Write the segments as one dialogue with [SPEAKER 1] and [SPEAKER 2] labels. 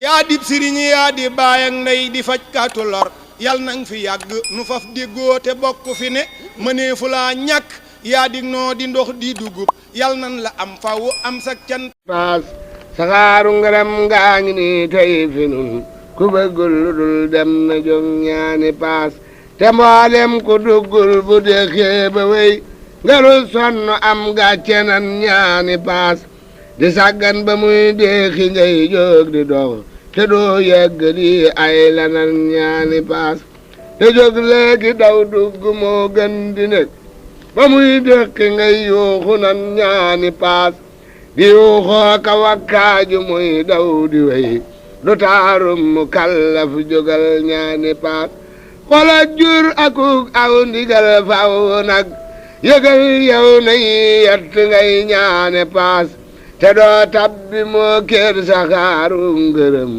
[SPEAKER 1] yaa dib sëriñ yaa di baay ak ndey di faj kaatu lor yal nang fi yàgg nu faf déggoo te bokk fi ne mëneefu laa ñàkk yaa dig noo di ndox di dugub yal nan la am faw am sa can
[SPEAKER 2] paas saxaaru ngaram ngaa ngi nii tey fi nun ku bëggul lu dul dem na jóg ñaani paas te mboolem ku duggul bu deexee ba wéy ngarul sonn am gàcce nan ñaani paas di sàggan ba muy deexi ngay jóg di dox te doo yegg di ay lanan ñaani paas te jóg léegi daw dugg moo gën di nekk ba muy deqi ngay yuuxu nan ñaani paas di yuuxoo ka wakkaaju muy daw di wey du taarum mu kallaf jógal ñaani paas xola jur akuk aw ndigal faw nag yëgal yow nay yett ngay ñaane paas te doo tabbi moo kéer saxaaru ngërëm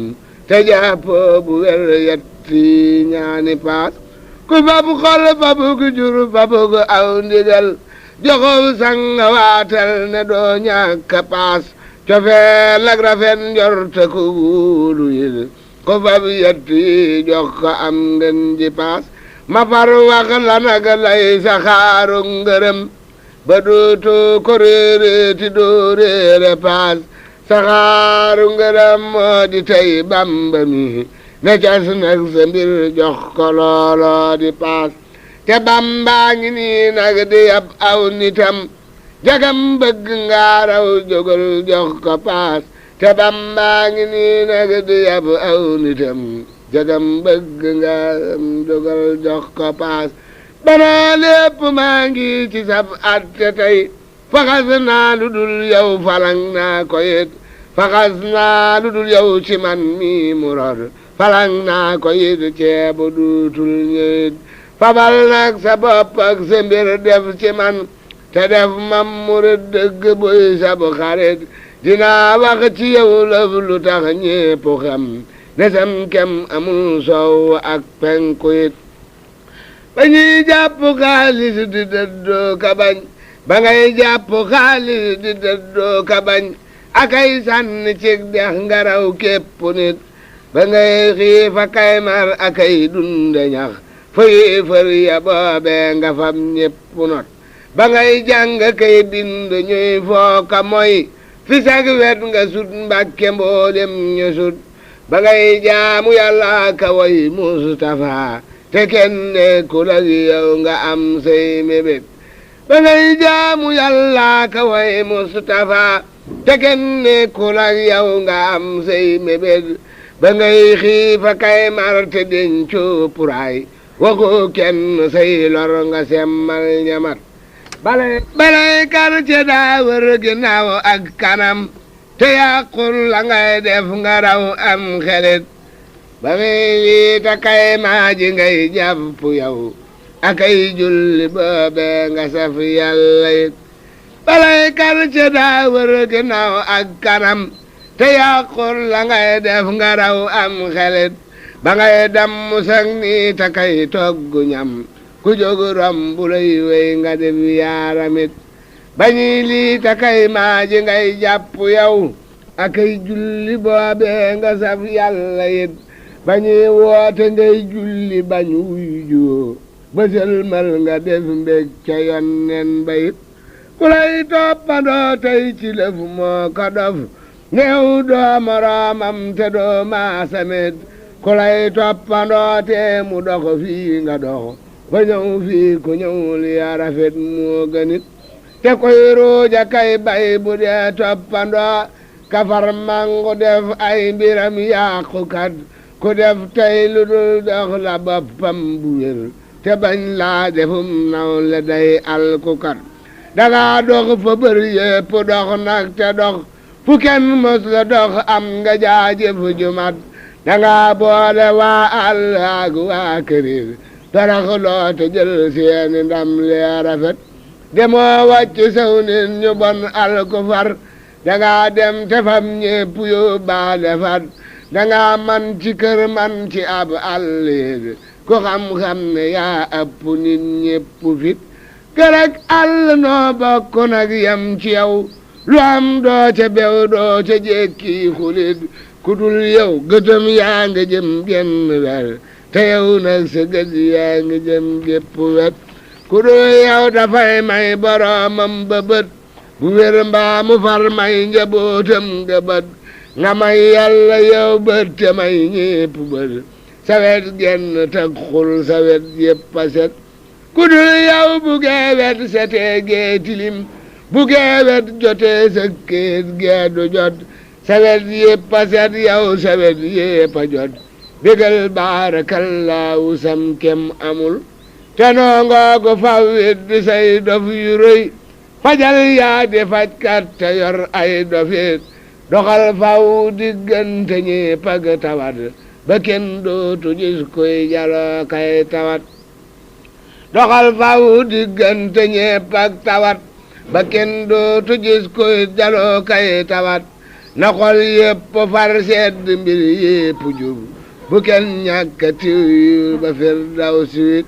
[SPEAKER 2] te jàppoo bu wer yetti ñaani paas ku fab xol fabug jur fabug aw ndigal joxow sanga waatal ne doo ñàkka paas cofeel ak rafet njorte ku wuulu yil ku fab yetti jox ko am ngeen ji paas ma far wax la nag lay saxaaru ngërëm ba dootu ko réeréeti doo réere paas saxaaru ngërëm moo di tey Bamba mi ne cas nag sa mbir jox ko looloo di paas te Bamba ngi nii nag di yab aw nitam jagam bëgg nga raw jógal jox ko paas te Bamba ngi nii nag di yab aw nitam jagam bëgg nga jógal jox ko paas banaa lépp maa ngi ci sab atte tey faxas naa lu dul yow falang naa ko yit faxas naa lu dul yow ci man mi mu rod falang naa ko yit ceebu duutul ñëwit fabal nag sa bopp ak sa mbir def ci man te def mam murit dëgg buy sabu xarit dinaa wax ci yow lëf lu tax ñépp xam ne sam kem amul soow ak penku it ba ñuy jàpp xaalis di dëddoo ka bañ ba ngay jàpp xaalis di dëddoo ka bañ akay sànni cig dex ngaraw képp nit ba ngay xiif akay mar akay dunde ñax fëyi fër ya boobee nga fam ñépp not ba ngay jàng kay bind ñuy fooka moy fi sag wet nga sut mbàkke mboolem ñu sut ba ngay jaamu yàlla ka way Mustafa te kenn nekkul ak yow nga am say mébét ba ngay jaamu yàlla ka way Mustafa te kenn nekkul ak yow nga am say mébét ba ngay xiifa kay mar te dencoo puraay waxu kenn say lor nga semmal ñamat balay quartier daa wër ginnaaw ak kanam te yàqul la ngay def nga raw am xelit ba ngay wiita kay maaji ngay jàpp yow akay julli boobee nga saf yàlla it balay quartier daa wër ginnaaw ak kanam te yàqul la ngay def nga raw am xelit ba ngay dammu sag nii ta kay toggu ñam ku jóg romb lay wey nga def yaaramit bañuy lii ta kay maaji ngay jàpp yow akay julli boobee nga saf yàlla it bañuy woote ngay julli bañ wuyu joo ba sëlmal nga def mbég ca yonnen ba it ku lay toppandoo tey ci lëf moo ko dof neew doo moroomam te doo maasamit ku lay toppandoo te mu dox fii nga dox ba ñëw fii ku ñëwul ya rafet moo gënit te koy ruuja kay bay bu dee toppandoo kafar mangu def ay mbiram yàqukat ku def tey lu dul dox la boppam bu wér te bañ laa defum naw le day alkukat danga dox fa bër yépp dox nag te dox fu kenn mos la dox am nga jaajëf jumat danga boole waa àll ak waa kërir tarax loo te jël seeni ndam lee rafet demoo wàcc saw nit ñu bon alku far danga dem te fam ñépp yóbbaale fat danga man ci kër man ci ab àll ku xam-xam ne yaa ëpp nit ñépp fit kër ak àll noo bokk nag yam ci yow lu am doo ca bew doo ca jékki xulit ku dul yow gëtam yaa nga jëm genn wer te yow nag sa gët yaa nga jëm gépp wet ku dul yow dafay may boroomam ba bët bu wér mbaa mu far may njabootam nga bët nga may yàlla yow bët te may ñépp bët sawet genn tag xul sawet yépp a set ku dul yow bu geewet setee gee tilim bu geewet jotee sa kéet gee du jot sawet yépp a set yow sawet yépp a jot bégal baarakallaahu sam kem amul te noongoo ko fawwit di say dof yu rëy fajal yaa di fajkat te yor ay dofit doxal faw diggante ñépp ak tawat ba kenn dootu gis koy jaloo kay tawat doxal faw diggante ñépp ak tawat ba kenn dootu gis koy jaloo kay tawat na xol yépp far sedd mbir yépp jub bu kenn ñàkkati ba fir daw siwit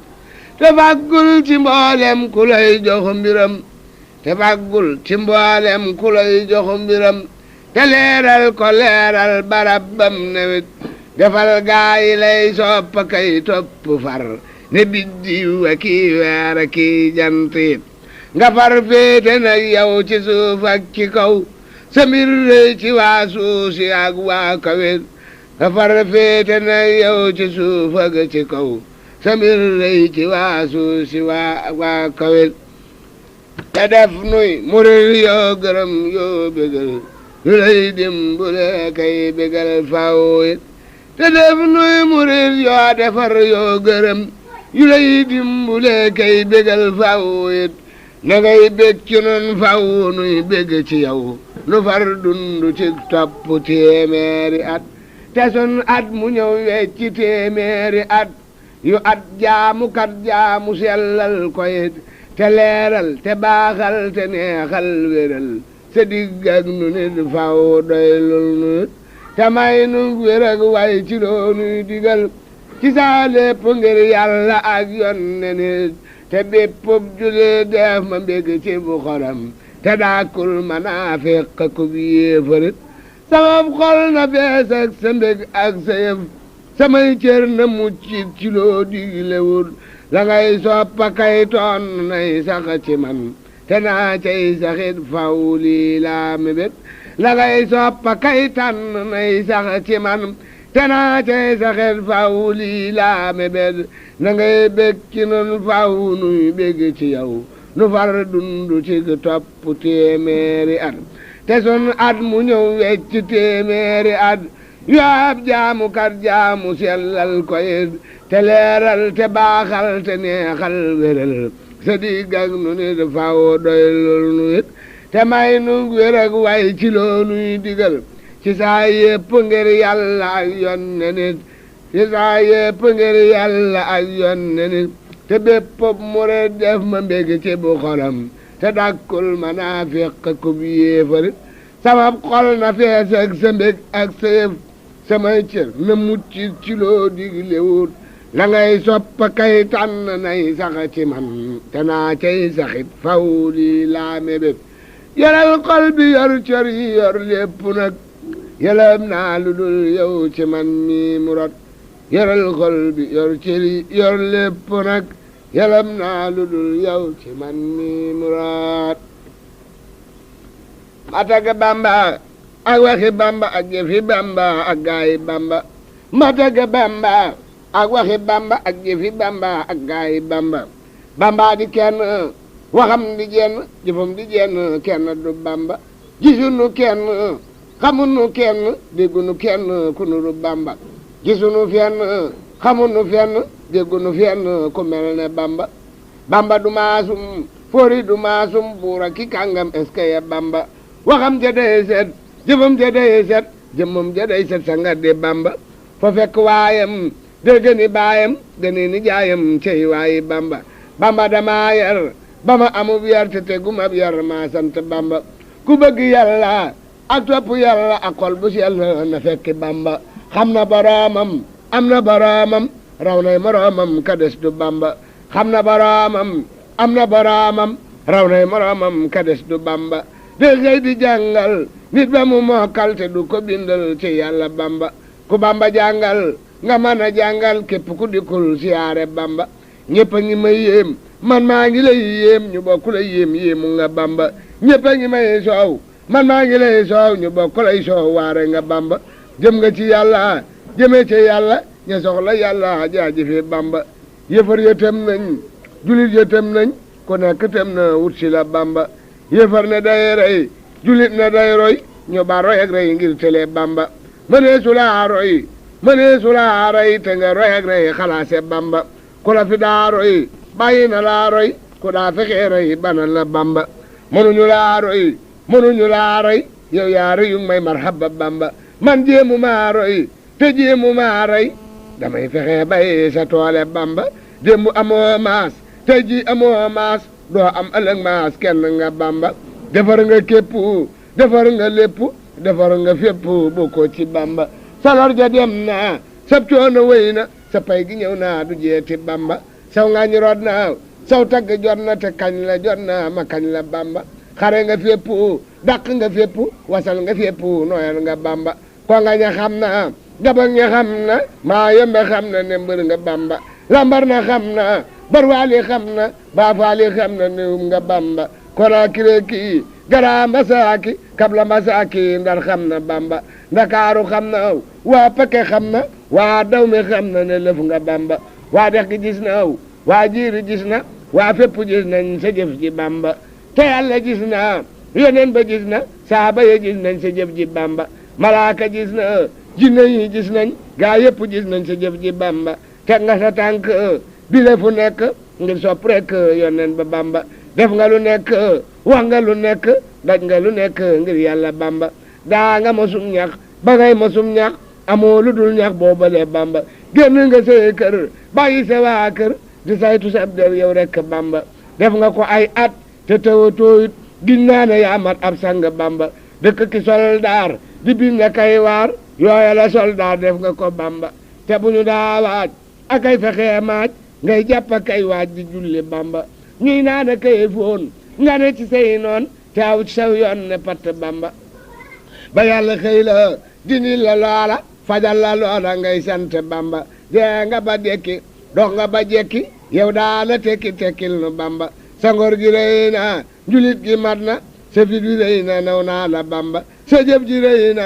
[SPEAKER 2] te faggul ci mboolem ku lay jox mbiram te faggul ci mboolem ku lay jox mbiram te leeral ko leeral barab bam newit defal gaayi lay soppa kay topp far ne biddiw a kii weer a kii jantit nga far féete nag yow ci suuf ak ci kaw sa mbir rëy ci waa suuf si ak waa kawit nga far féete nag yow ci suuf ak ci kaw sa mbir rëy ci waa suuf si waa kawit te def nuy murid yoo gërëm yoo bégal yu lay dimbule kay bégal faw it te def nuy murid yoo defar yoo gërëm yu lay dimbule kay bégal faw it na ngay bég ci nun faw nuy bég ci yow nu far dundu ci topp téeméeri at te sun at mu ñëw wecci téeméeri at yu at jaamu kat jaamu sellal koyit te leeral te baaxal te neexal wéral sa digg ak nu nit faw doylul nu te may nu wér ak way ci loo nuy digal ci saa lépp ngir yàlla ak yonne nit te béppub julee def ma mbég ci bu xolam te daakul manaafiq ku yéefarit sama xol na fees ak sa mbég ak sa yëf samay cër na muccit ci loo diglewul la ngay soppa kay toon nay sax ci man te naa cay saxit faw lii laa mébét la ngay soppa kay tànn nay sax ci man te naa cay saxit faw lii laa mébét na ngay bég ci nun faw nuy bég ci yow nu far dundu ci topp téeméeri at te sun at mu ñëw wecc téeméeri at yu ab jaamu kat jaamu sellal koyit te leeral te baaxal te neexal wéral sa digg ak nu nit faw doylul nu it te may nu wér ak way ci loo nuy digal ci saa yépp ngir yàlla ak yonne nit ci saa yépp ngir yàlla ak yonne nit te bépp murid def ma mbég ci bu xolam te dakkul manaafiq kub yéefarit sama xol na fees ak sa mbég ak sa yëf samay cër na mucc ci loo diglewut la ngay soppa kay tànn nay sax ci man te naa cay saxit faw lii laa mébét yoral xol bi yor cër yi yor lépp nag yëlëm naa lu dul yow ci man mi mu rot yoral xol bi yor cër yi yor lépp nag yëlëm naa lu dul yow ci man mi mu rot ma tagg Bamba ak waxi Bamba ak jëfi Bamba ak gaayi Bamba ma tagg Bamba ak waxi Bamba ak jëfi Bamba ak gaayi Bamba Bamba di kenn waxam di jenn jëfam di jenn kenn du Bamba gisunu kenn xamunu kenn déggunu kenn ku nuru Bamba gisunu fenn xamunu fenn déggunu fenn ku mel ne Bamba Bamba du maasum fori du maasum buura ki kàngam eskaya Bamba waxam ja day set jëfam ja day set jëmmam ja day set sanga de Bamba fa fekk waayam dégg ni baayam gëni ni jaayam cey waayi Bamba Bamba dama yar ba ma amub yar te teguma yar ma sant Bamba ku bëgg yàlla ak topp yàlla ak xol bu sell na fekki Bamba xam na boroomam am na boroomam raw nay moroomam ka des du Bamba xam na boroomam am na boroomam raw nay moroomam ka des du Bamba de xëy di jàngal nit ba mu mokkal te du ko bindal ci yàlla bamba ku bamba jàngal nga mën a jàngal képp ku dikkul siyaare bamba ñëpp a ngi may yéem man maa ngi lay yéem ñu bokk lay yéem yéemu nga bamba ñëpp a ngi may soow man maa ngi lay soow ñu bokk lay soow waare nga bamba jëm nga ci yàlla jëmee ci yàlla ña soxla yàlla jaajëfe bamba yëfar ya tëm nañ julit ya tëm nañ ku nekk tëm na wut si la bamba yëfar ne day rey julit ne day roy ñu ba roy ak rey ngir tele bamba mënee su laa roy mënee su laa rey te nga roy ak rey xalaase bamba ku la fi daa roy bàyyi na laa roy ku daa fexee roy banal la bamba mënuñu laa roy mënuñu laa roy yow yaa rëyu may marhaba bamba man jéemu maa roy te jéemu maa roy damay fexe bay sa toole bamba démbu amoo maas te ji amoo maas doo am ëllëg maas kenn nga bamba defar nga képp defar nga lépp defar nga fépp bokkoo ci bamba salor ja dem na sab coono wéy na sa pay gi ñëw naa du jeeti bamba saw nga ñu rod na saw tagg jot na te kañ la jot na ma kañ la bamba xare nga fépp dàq nga fépp wasal nga fépp nooyal nga bamba ko nga ña xam na gabag ña xam na maa yembe xam na ne mbër nga bamba lambar na xam na barwaali xam na baafaali xam na néewum nga bamba kona kireki gara mbasaaki kabla mbasaaki ndar xam na bamba ndakaaru xam na waa peke xam na waa dawme xam na ne lëf nga bamba waa dex gi gis na waa jiiri gis na waa fépp gis nañ sa jëf ji bamba te yàlla gis na yoneen ba gis na saaba ya gis nañ sa jëf ji bamba malaaka gis na jinne yi gis nañ gaa yëpp gis nañ sa jëf ji bamba teg nga sa tànk bi le fu nekk ngir sopp rek yoneen ba bamba def nga lu nekk wax nga lu nekk daj nga lu nekk ngir yàlla bamba daa nga mosum ñax ba ngay mosum ñax amoo lu dul ñax boobale bamba génn nga say kër bàyyi sa waa kër di saytu sab der yow rek bamba def nga ko ay at te tawatooyit giñ naa ne yaa mat ab sang bamba dëkk ki soldaar di bind kay waar yooya la soldaar def nga ko bamba te bu ñu daa waaj akay fexee maaj ngay jàpp kay waaj di julli bamba ñuy naa ne kay foon nga ne ci say noon te aw ci saw yoon ne patt bamba ba yàlla xëy la dini la loola fajal la loola ngay sant bamba dee nga ba dekki dox nga ba jekki yow daana tekki tekkil nu bamba sa ngor gi rëy na njulit gi mat na sa fit wi rëy na naw naa la bamba sa jëf ji rëy na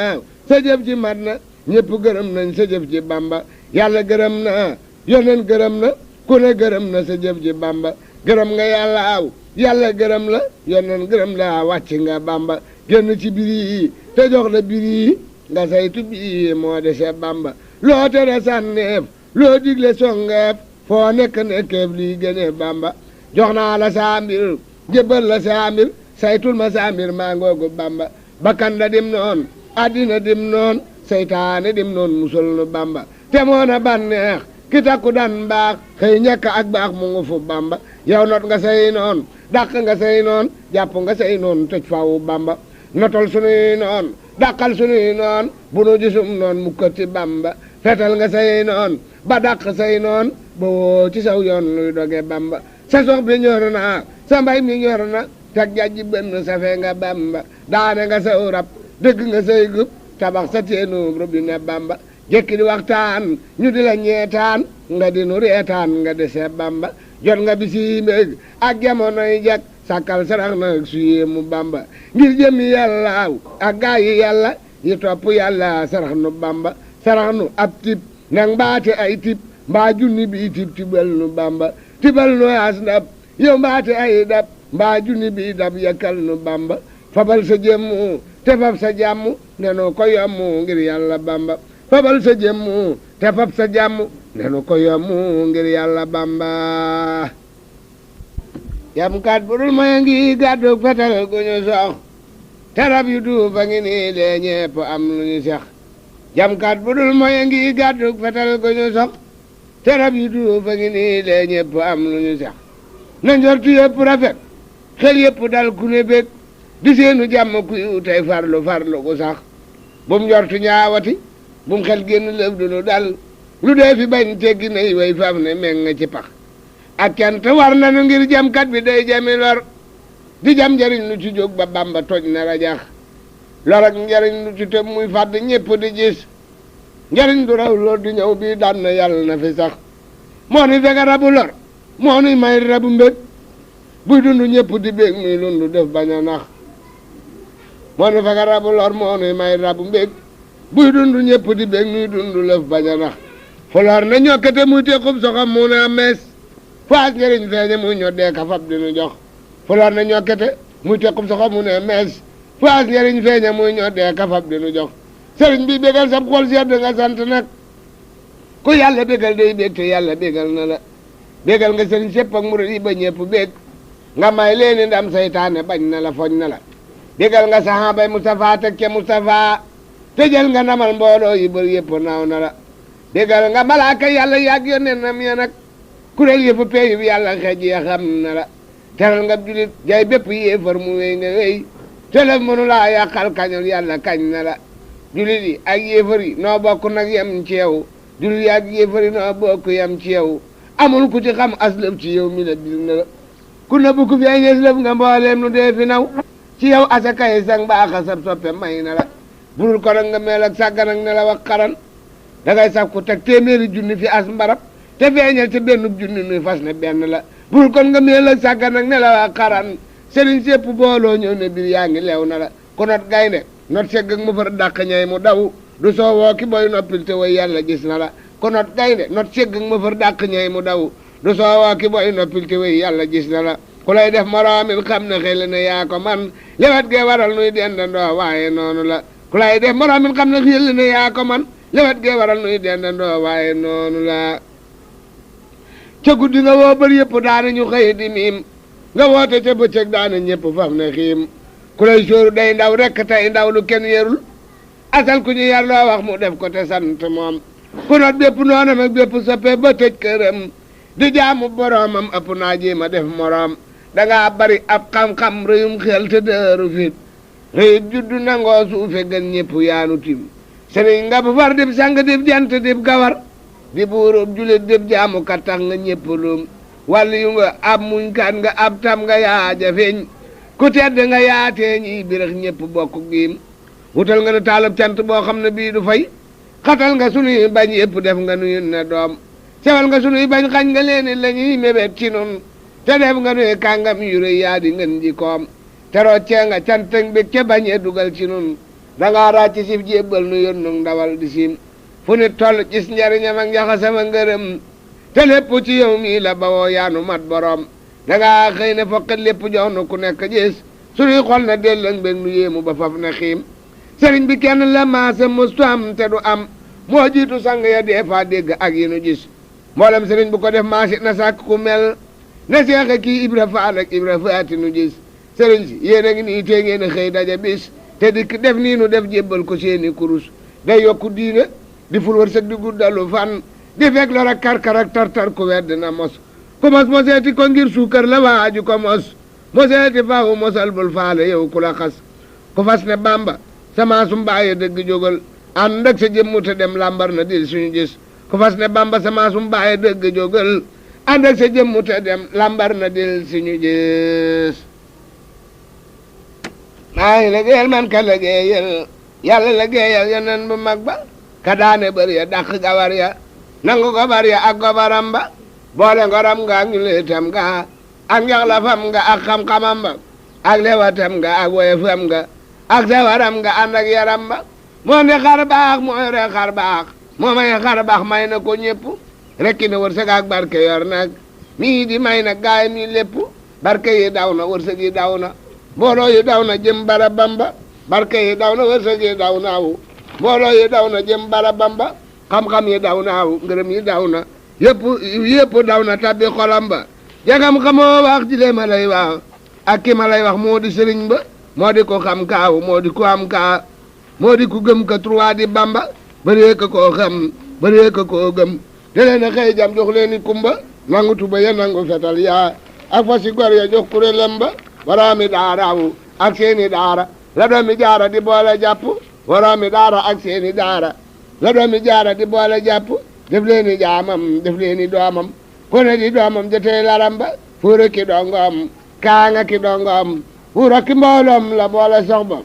[SPEAKER 2] sa jëf ji mat na ñëpp gërëm nañ sa jëf ji bamba yàlla gërëm na yoneen gërëm na ku ne gërëm na sa jëf ji bamba gërëm nga yàlla aw yàlla gërëm la yoneen gërëm la wàcc nga bamba génn ci biri yi te jox la biri yi nga saytu bii moo dese bamba loo tere sànneef loo digle songeef foo nekk nekkeef lii gëne bamba jox naa la saa mbir jébbal la saa mbir saytul ma saa mbir maa ngoogu bamba bakkan da dim noon addina dim noon seytaane dim noon musal nu bamba te moona bànneex ki takku dan baax xëy ñàkk ak baax mu ngu fu bamba yow not nga say noon dàq nga say noon jàpp nga say noon tëj fawu bamba notol sunuy noon dàqal sunuy noon bu nu gisum noon mukkati bamba fetal nga say noon ba dàq say noon ba woo ci saw yoon luy doge bamba sa sox bi ñor na sa mbay mi ñor na teg jajji benn safe nga bamba daane nga saw rab dëgg nga say gub tabax sa teenu robinet bamba jekki di waxtaan ñu di la ñeetaan nga di nu reetaan nga dese bamba jot nga bisi mbég ak jamonoy jag sàkkal sarax na su yéemu bamba ngir jëmi yàlla ak gaa yi yàlla yi topp yàlla sarax nu bamba sarax nu ab tib nang mbaate ay tib mbaa junni bi tib tibal nu bamba tibal nu as ndab yow mbaate ay dab mbaa junni bi dab yakkal nu bamba fabal sa jëmmu te fab sa jàmm nenu ko yommu ngir yàlla bamba fabal sa jëmmu te fab sa jàmm nenu ko yommu ngir yàlla bamba yam kat budul moy ngi gàddu fetal gu ñu sox te rab yu duufa ngi nii lee ñepp am lu ñu sex jam kat budul moy ngi gàddu fetal gu ñu sox te rab yu duufa ngi nii lee ñepp am lu ñu sex na njortu yëpp rafet xel yëpp dal ku ne bég di seenu jàmm kuy tey farlu farlu gu sax bum njortu ñaawati bum xel génn lëf du nu dal lu dee fi bañ teggi nay way fam ne meng nga ci pax ak cant war nanu ngir jamkat bi day jami lor di jam njariñ lu ci jóg ba bamba toj na rajax lor ak njariñ lu ci tëb muy fàdd ñépp di gis njariñ du raw lool di ñëw bii daan na yàlla na fi sax moo ni fekk rabu lor moo nuy may rabu mbég buy dund ñépp di bég muy lundu def bañ a nax moo ni fekk rabu lor moo nuy may rabu mbég buy dund ñépp di bég muy dund lëf bañ a nax fu lor na ñokkate muy tequb soxam mu ne a mees faas njëriñ feeñe muy ñoddee ka fab dinu jox fu lor na ñokkate muy tequb soxam mu ne mees faas njëriñ feeñe muy ñoddee ka fab dinu jox sëriñ bi bégal sab xol sedd nga sant nag ku yàlla bégal day bég te yàlla bégal na la bégal nga sëriñ sépp ak murid yi ba ñépp bég nga may leeni ndam saytaane bañ na la foñ na la bégal nga saxaabay Mustafa teg ca Mustafa te jël nga namal mbooloo yi bër yépp naaw na la bégal nga malaaka yàlla yàgg yonenam ya nag kuréel yëpp peeyib yàlla xeej ya xam na la teral nga julit jay bépp yéefar mu wéy nga wéy te lëf mënu laa yàqal kañul yàlla kañ na la julit yi ak yéefar yi noo bokk nag yem ci yow julit yi ak yéefar yi noo bokk yem ci yow amul ku ci xam aslëf ci yow mi la bir na la ku nëbb ku feeñees lëf nga mbooleem nu dee fi naw ci yow asakay sang baaxa sab soppe may na la burul ko nag nga meel ak sàggan ak ne la wax xaran dangay saf ku teg téeméeri junni fi as mbarab te feeñal ci benn junni nuy fas ne benn la burul kon nga meel ak sàggan ak ne la wax xaran sëriñ sépp booloo ñëw ne bir yaa ngi leew na la ku not gaynde not segg ak mu far dàq ñay mu daw du soowoo ki boy noppil te way yàlla gis na la ku not gaynde not segg ak mu far dàq ñay mu daw du soowoo ki boy noppil te way yàlla gis na la ku lay def moroomit xam ne xel ne yaa ko man lewet gee waral nuy dendandoo waaye noonu la ku lay def moroomit xam ne xel ne yaa ko man lewet gee waral nuy dendandoo waaye noonu la ca guddi nga woo bër yëpp daana ñu xëy di miim nga woote ca bëccëg daana ñëpp faf ne xiim ku lay sóoru day ndaw rekk tey ndaw lu kenn yerul asal ku ñu yar loo wax mu def ko te sant moom ku not bépp noonam ak bépp soppe ba tëj këram di jaamu boroomam ëpp naa ji ma def moroom dangaa bari ab xam-xam rëyum xel te dëru fit rëyit juddu nangoo suufe gën ñëpp yaanu tim sëriñ nga bu far dib sang dib jant dib gawar di buurub julit dib jaamu ka tax nga ñëpp lum wàllu yu nga ab muñ kaan nga ab tam nga yaa jafeeñ ku tedd nga yaatee ñiy birax ñëpp bokk giim wutal nga nu taalub cant boo xam ne bii du fay xatal nga sunuy bañ yëpp def nga nuyu ne doom sewal nga sunuy bañ xañ nga leeni la ñuy mébét ci nun te def nga nuy kàngam yu rëy yaa di ngeen ji koom te roccee nga canteng bi ca bañee dugal ci nun dangaa ràcc sif jébbal nu yónnu ndawal di siim fu nit toll gis njariñam ak njaxasama ngërëm te lépp ci yow mii la bawoo yaanu mat borom dangaa xëy ne foqit lépp jox nu ku nekk gis sunuy xol na dellang mbég nu yéemu ba faf na xiim sëriñ bi kenn la maase mustu am te du am moo jiitu sang ya dee fa dégg ak yi nu gis mboolem sëriñ bu ko def maasit na sàkk ku mel ne seexa kii Ibra Faal ak Ibra Faati nu gis sëriñ si yéen a ngi nii tee ngeen a xëy daja bis te dikk def nii nu def jébbal ko seeni kurus day yokku diine di ful wërsëg di guddalu fan di fekk lor ak karkar ak tartar ku wedd na mos ku mos moseeti ko ngir suukar la waaju ko mos moseeti faawu mosal bul faale yow ku la xas ku fas ne Bàmba sama su mbaaye dëgg jógal ànd ak sa jëmmu te dem lambar na dil suñu gis ku fas ne Bàmba sama su mbaaye dëgg jógal ànd ak sa jëmmu te dem lambar na dil suñu gis maa ngi liggéeyal man ka liggéeyal yàlla liggéeyal yeneen bu mag ba ka daane bër ya dàq gawar ya nangu gobar ya ak gobaram ba boole ngoram nga ak ñu leetam nga ak njaxlafam nga ak xam-xamam ba ak lewatam nga ak woyefam nga ak sawaram nga ànd ak yaram ba moo ne xar baax mooy re xar baax moo may xar baax may na ko ñëpp rekki ne wërsëg ak barke yor nag mii di may nag gaay mi lépp barke yi daw na wërsëg yi daw na mbooloo yi daw na jëm bara bamba barke yi daw na wërsëg yi daw naaw mbooloo yi daw na jëm bara bamba xam-xam yi daw naaw ngërëm yi daw na yëpp daw na tabbi xolam ba jagam xamoo wax ji le ma lay wax ak ki ma lay wax moo di sëriñ ba moo di ko xam kaaw moo di ko am kaa moo di ku gëm ka trois di bamba bëree ka koo xam bëree ka koo gëm te leen a xëy jam jox leen i kumba nangu tuba ya nangu fetal yaa ak fasi gor ya jox kuréelam ba waroomi daaraawu ak seeni daara la doomi jaara di boole jàpp waroomi daara ak seeni daara la doomi jaara di boole jàpp def leeni jaamam def leeni doomam ku ne di doomam jotee laram ba fuura ki dongoom kaanga ki dongoom fuura ki mbooloom la boole sox ba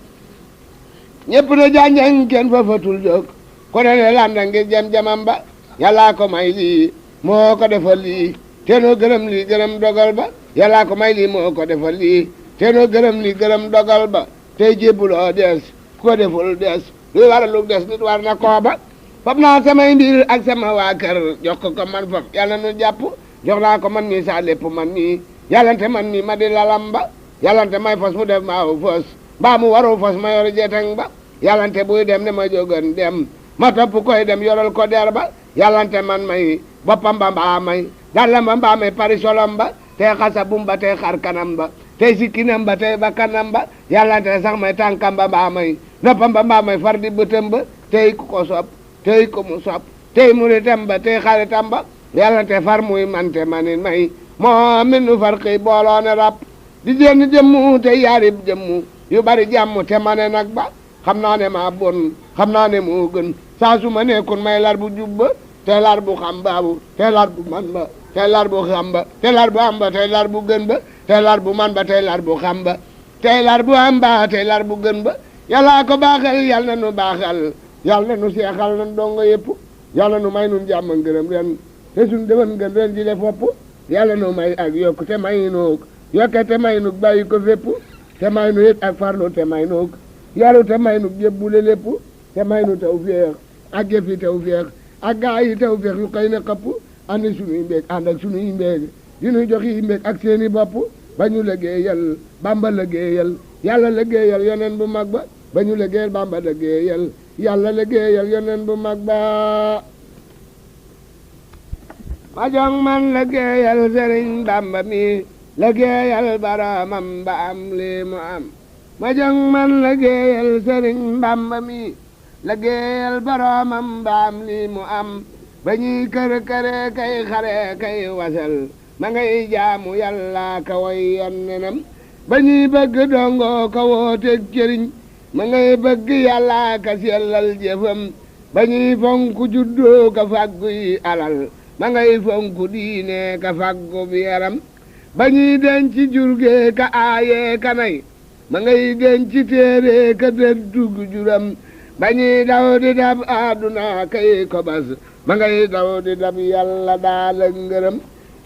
[SPEAKER 2] ñépp na janjang kenn fa fatul jóg ko ne ne landa ngir jam-jamam ba yàllaa ko may lii moo ko defal lii te noo gërëm lii gërëm dogal ba yàllaa ko may lii moo ko defal lii te noo gërëm lii gërëm dogal ba tey jébbuloo des ko deful des luy war a lu des nit war na koo ba fab naa samay mbir ak sama waa kër jox ko man fab yàlla nu jàpp jox naa ko man mii saa lépp man mii yàllante man mii ma di lalam ba yàllante may fos mu def maaw fos mbaa mu waru fos ma yor jeteng ba yàllante buy dem ne ma jógan dem ma topp koy dem yoral ko der ba yàllante man may boppam ba mbaa may dallam ba mbaa may parisolom ba tey xasabum ba tey xar kanam ba tey sikkinam ba tey bakkanam ba yàllante sax may tànkam ba mbaa may noppam ba mbaa may far di bëtam ba tey ku ko sopp tey ku mu sopp tey muritam ba tey xaritam ba yàllante far muy mante manin may moo min nu far xëy booloone rab di jenn jëmmu te yaarib jëmmu yu bari jàmm te ma ne nag ba xam naa ne maa bon xam naa ne moo gën saa su ma nekkun may lar bu jubba te lar bu xam baabu te lar bu man ba te lar bu xam ba te lar bu am ba te lar bu gën ba te lar bu man ba te lar bu xam ba te lar bu am ba te lar bu gën ba yàllaa ko baaxal yàlla na nu baaxal yàlla na nu seexal nan dongo yëpp yàlla nu may nun jàmm ngërëm ren te suñ dewan ngën ren ji le fopp yàlla nu may ak yokk te may noog yokke te may nug bàyyi ko fépp te may nu it ak farlu te may noog yaru te may nug jébbule lépp te may nu taw féex ak jëfi taw féex ak gaa yi taw féex yu xëy na xëpp ànd sunuy mbéeg ànd ak sunuy mbéeg di nu jox yi mbéeg ak seeni bopp ba ñu liggéeyal Bamba liggéeyal yàlla liggéeyal yoneen bu mag ba ba ñu liggéeyal Bamba liggéeyal yàlla liggéeyal yoneen bu mag ba ma jong man liggéeyal Sëriñ Bamba mi liggéeyal baraamam ba am lii mu am ma jong man liggéeyal Sëriñ Bamba mi liggéeyal baraamam ba am lii mu am ba ñuy kër-këre kay xare kay wasal ma ngay jaamu yàlla ka way yonnenam ba ñuy bëgg dongo ka wooteeg cëriñ ma ngay bëgg yàlla ka sellal jëfam ba ñuy fonku juddoo ka fàggu yi alal ma ngay fonku diine ka fàggu bi yaram ba ñuy denc jurge ka aaye ka nay ma ngay denc téere ka dëddug juram ba ñuy daw di dab àdduna kay kobas ma ngay daw di dab yàlla daal ak ngërëm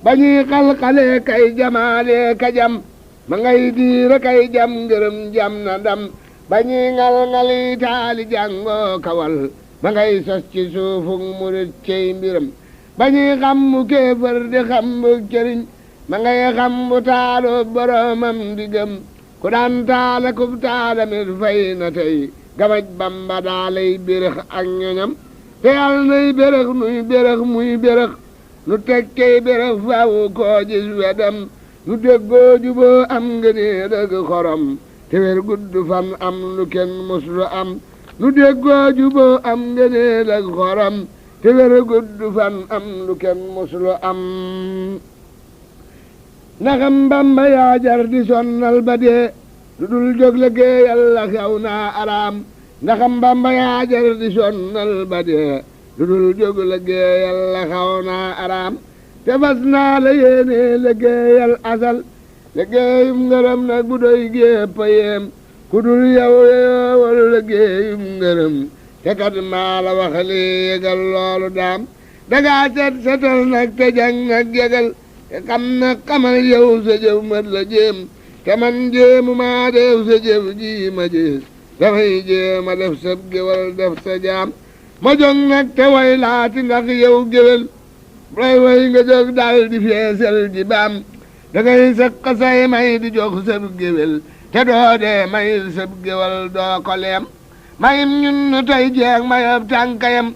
[SPEAKER 2] ba ñuy xalxale kay jamaale ka jam ma ngay diira kay jam ngërëm jam na ndam ba ñuy ngal-ngali taali jàngoo kawal ma ngay sos ci suufug murit cey mbiram ba ñuy xam mu kéefër di xam bu cëriñ ma ngay xam bu taalu boromam di gëm ku daan taala kub taalamit fay na tey gamaj Bamba daalay bérëx ak ñoñam te yàlla nay bérëx nuy bérëx muy bérëx nu tekkey bérëx faawu koo gis wedam nu déggoo juboo am ngënee dëgg xorom te wér gudd fan am lu kenn muslu am nu déggoo juboo am ngënee dëgg xorom te wér gudd fan am lu kenn muslu am ndaxam Bamba yaa jar di sonnal ba dee lu dul jóg liggéeyal la xew naa araam ndaxam Bamba yaa jar di sonnal ba dee lu dul jóg liggéeyal la xew naa araam te fas naa la yéene liggéeyal asal liggéeyum ngërëm nag bu doy gépp yéem ku dul yow yoowal liggéeyum ngërëm te kat maa la wax léegal loolu daam dangaa set setal nag te jàng nag jegal te xam na xamal yow sa jëf mat la jéem te man jéemu maa def sa jëf ji ma gis dafay jéema def sa géwal def sa jaam ma jóg nag te way laati ndax yow géwél way nga jóg daal di feesal ji baam da ngay sëq say may di jox sab géwél te doo dee may sab géwal doo ko leem mayim ñun nu tey jeeg mayab tànkayam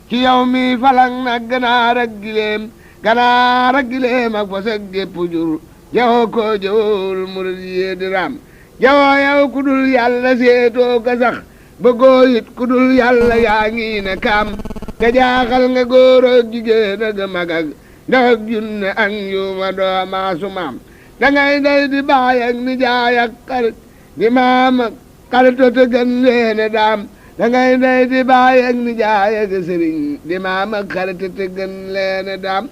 [SPEAKER 2] ci yow mi falang nag ganaar ak gileem ganaar ak gileem ak fas ak gépp jur jawoo ko jawul murid yee di raam jawoo yow ku dul yàlla seetoo ko sax bëggoo it ku dul yàlla yaa ngi ne kaam te jaaxal nga góor ak jigéen ak mag ak ndaw ak junne ak yuuma doo maasu maam dangay day di baay ak nijaay ak xarit di maam ak xarito te gën leene daam dangay day di baay ak nijaay ak sëriñ di maam ak xarito te gën leene daam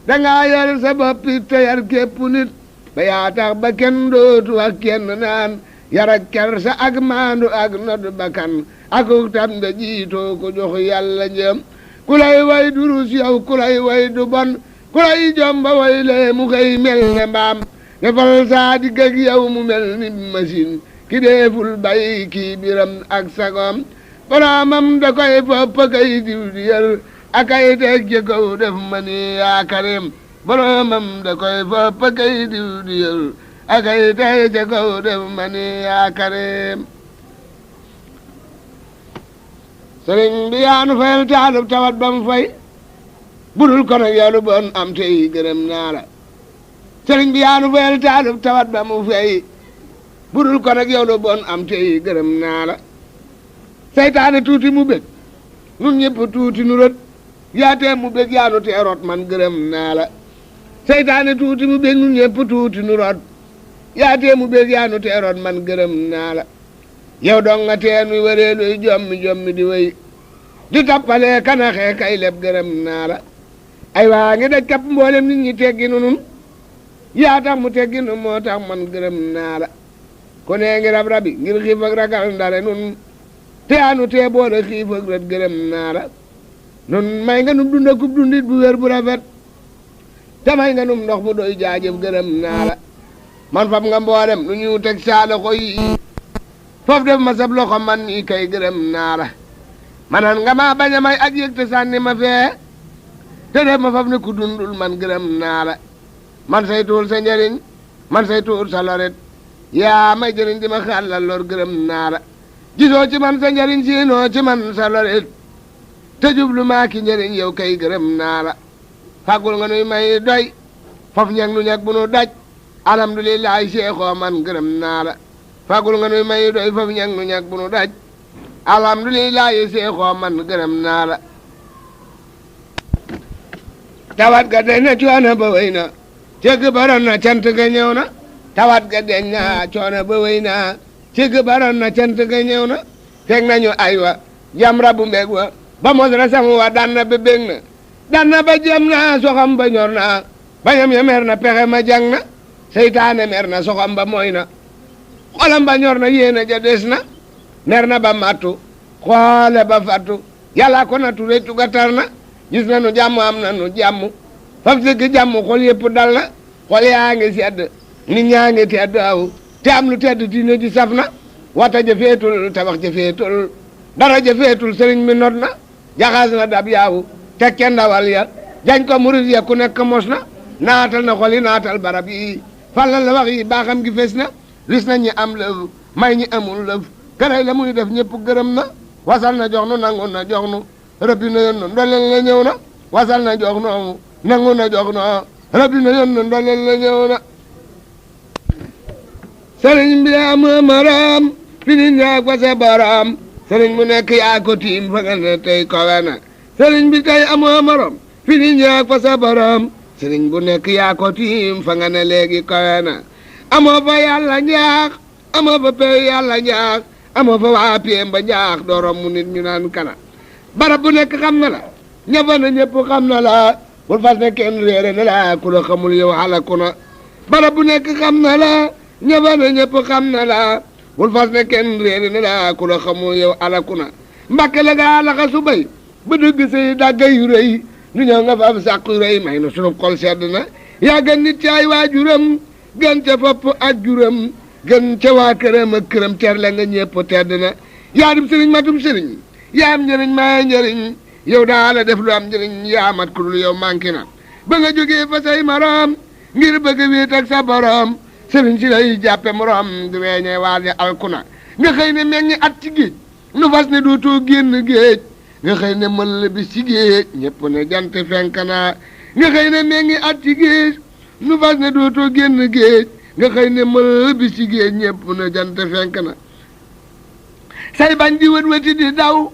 [SPEAKER 2] dangaa yar sa boppi te yar képp nit ba yaa tax ba kenn dootu ak kenn naan yar ak kersa ak maandu ak nodd bakkan akuk tam da jiitoo ko jox yàlla njëm ku lay way du rus yow ku lay way du bon ku lay jomba way lee mu koy mel ne mbaam defal saa digg ak yow mu mel ni machine ki deeful bay kii biram ak sagom boromam da koy fopp kay diw di yër akay teg ci kaw def ma ni yaakarim boromam da koy fopp kay diw di yër akay teg ci kaw def ma ni yaakarim sëriñ bi yaanu fayal taalub tawat ba mu fay budul ko nag yow lu bon am tey gërëm naa la sëriñ bi yaanu fayal taalub tawat ba mu fay budul ko nag yow lu bon am tey gërëm naa la seytaane tuuti mu bég nun ñëpp tuuti nu rët yaatee mu bég yaanu tee rot man gërëm naa la seytaane tuuti mu bég nun ñëpp tuuti nu rot yaatee mu bég yaanu tee rot man gërëm naa la yow dong nga tee nuy waree luy jommi di wéy di tappalee kanaxee kay leb gërëm naa la ay waa ngi daj kapp mboolem nit ñi teggi nu nun yaa tax mu teggi nu moo tax man gërëm naa la ko nee ngi rab-rabi ngir xiif ak ragal ndare nun te anu tee boole xiif ak ret gërëm naa la nun may nga num dunda kub dundit bu wér bu rafet te may nga num ndox mu doy jaajëf gërëm naa la man fab nga mboolem nu ñu teg saala ko yi foofu def ma sab loxo man nii kay gërëm naa la manan nga ma bañ a may ak yëg te sànni ma fee te def ma faf ne ku dundul man gërëm naa la man say tuul sa njëriñ man say tuul sa loret yaa may jëriñ di ma xàllal lor gërëm naa la gisoo ci man sa njëriñ siinoo ci man sa loret te jublu maa ki njëriñ yow kay gërëm naa la fàggul nga nuy may doy faf ñag nu ñag bu nu daj alhamdulillahi seexoo man gërëm naa la fàggul nga nuy may doy faf ñag nu ñag bu nu daj alhamdulillahi seexoo man gërëm naa la tawat ga deñ na coono ba wéy na cëgg baroon na cant ga ñëw na tawat ga deñ na coono ba wéy na cëgg baroon na cant ga ñëw na teg nañu ay wa jam rabu mbég wa ba mos rasam wa dan na ba bég na dan na ba jëm na soxam ba ñor na bañam ya mer na pexe ma jàng na seytaane mer na soxam ba mooy na xolam ba ñor na yéena ja des na mer na ba mattu xoole ba fattu yàlla ko na tu réccu ga tar na gis na nu jàmm am na nu jàmm faf dëgg jàmm xol yëpp dal na xol yaa ngi sedd nit ñaa ngi tedd aw te am lu tedd diine ji saf na wata jëfeetul tabax jëfeetul dara jëfeetul sëriñ mi not na jaxaas na dab yaawu tekke ndawal ya jañ ko murid ya ku nekk mos na naatal na xol yi naatal barab yi fallal la wax yi baaxam gi fes na ris na ñi am lëf may ñi amul lëf këray la muy def ñëpp gërëm na wasal na jox nu nangu na jox nu rëbbi na yoon nu ndoleel la ñëw na wasal na jox nu nangu na jox nu rëbbi na yoon nu ndoleel la ñëw na sëriñ bi yaa ma maram fi nit ñaa ko sa borom sëriñ mu nekk yaa ko tiim fa nga ne tey kowe na sëriñ bi tey amoo morom fi nit ñaa ko sa borom sëriñ bu nekk yaa ko tiim fa nga ne léegi kowe na amoo fa yàlla njaax amoo fa pey yàlla njaax amoo fa waa piem ba njaax doorom mu nit ñu naan kana barab bu nekk xam na la ñafa na ñëpp xam na la bul fas ne kenn réere na la ku la xamul yow xalaku na barab bu nekk xam na la ñafa na ñëpp xam na la bul fas ne kenn réere na la ku la xamul yow xalaku na mbàkke la gaa laxa su bay ba dëgg say dàgga yu rëy nu ñëw nga fa am sàq yu rëy may na sunu xol sedd na yaa gën nit ci ay waajuram gën ca fopp ak juram gën ca waa këram ak këram terle nga ñëpp tedd na yaa dim sëriñ matum sëriñ yaa am njëriñ maa njëriñ yow daa la def lu am njëriñ yaa mat ku dul yow manqué na ba nga jógee fa say maram ngir bëgg a wéet ak sa borom sëriñ si lay jàppe morom di weeñee waal ya alkuna nga xëy ne meññi at ci géej nu fas ne dootoo génn géej nga xëy ne mël bi ci géej ñëpp ne jant fenk na nga xëy ne meññi at ci géej nu fas ne dootoo génn géej nga xëy ne mël bi ci géej ñëpp ne jant fenk na say bañ di wët wëti di daw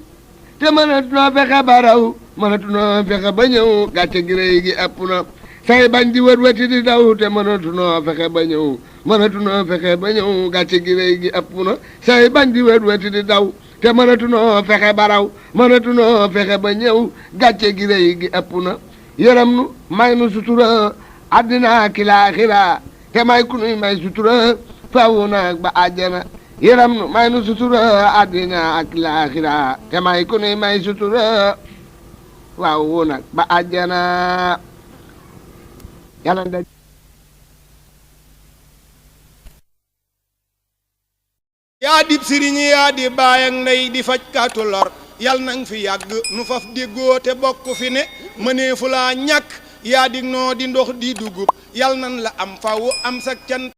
[SPEAKER 2] te mënatunoo fexe ba raw mënatunoo fexe ba ñëw gàcce gi rëy gi ëpp na say bañ di wët wëti di daw te mënatunoo fexe ba ñëw mënatunoo fexe ba ñëw gàcce gi rëy gi ëpp na say bañ di wët wëti di daw te mënatunoo fexe ba raw mënatunoo fexe ba ñëw gàcce gi rëy gi ëpp na yërëm nu may nu sutura àddina ki laaxira te may ku nuy may sutura fawu naag ba àjjana yërëm nu may nu sutura àddina ak laaxira te may ku ni may sutura waaw nag ba àjjana yàlla da
[SPEAKER 1] yaa dib sëriñ yaa di baay ak ndey di faj katu lor yal nang fi yàgg nu faf déggoo te bokk fi ne mëneefu laa ñàkk yaa di noo di ndox di dugub yal nan la am faw am sak can